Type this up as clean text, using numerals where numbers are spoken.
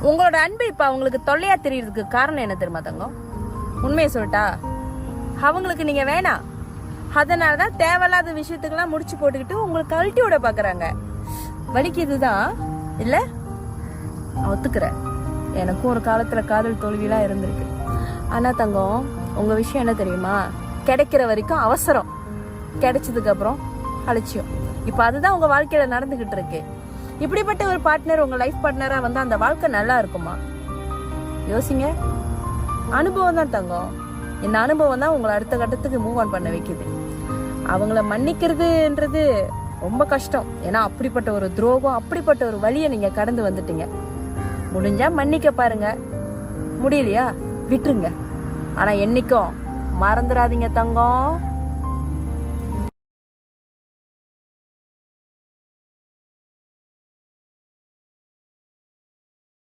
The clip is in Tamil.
உங்களோட அன்பு இப்ப அவங்களுக்கு தொல்லையா தெரியறதுக்கு காரணம் என்ன தெரியுமா தங்கம்? உண்மையை சொல்லட்டா, அவங்களுக்கு நீங்க வேணாம். அதனாலதான் தேவையில்லாத விஷயத்துக்கெல்லாம் முடிச்சு போட்டுக்கிட்டு உங்களுக்கு கழட்டி விட பாக்குறாங்க. வலிக்குதுதான் இல்ல, ஒத்துக்கிறேன். எனக்கும் ஒரு காலத்துல காதல் தோல்வியெல்லாம் இருந்திருக்கு. ஆனா தங்கம், உங்க விஷயம் என்ன தெரியுமா? கிடைக்கிற வரைக்கும் அவசரம், கிடைச்சதுக்கு அப்புறம் அலட்சியம். இப்ப அதுதான் உங்க வாழ்க்கையில நடந்துகிட்டு இருக்கு. இப்படிப்பட்ட ஒரு பார்ட்னர் உங்க லைஃப் பார்ட்னரா வந்து அந்த வாழ்க்கை நல்லா இருக்குமா? யோசிங்க. அனுபவம் தான் தங்கம். இந்த அனுபவம் தான் உங்களை அடுத்த கட்டத்துக்கு மூவ் ஆன் பண்ண வைக்குது. அவங்கள மன்னிக்கிறதுன்றது ரொம்ப கஷ்டம். ஏன்னா அப்படிப்பட்ட ஒரு துரோகம், அப்படிப்பட்ட ஒரு வழியை நீங்க கடந்து வந்துட்டீங்க. முடிஞ்சா மன்னிக்க பாருங்க, முடியலையா விட்டுருங்க. ஆனா என்னைக்கும் மறந்துடாதீங்க தங்கம்.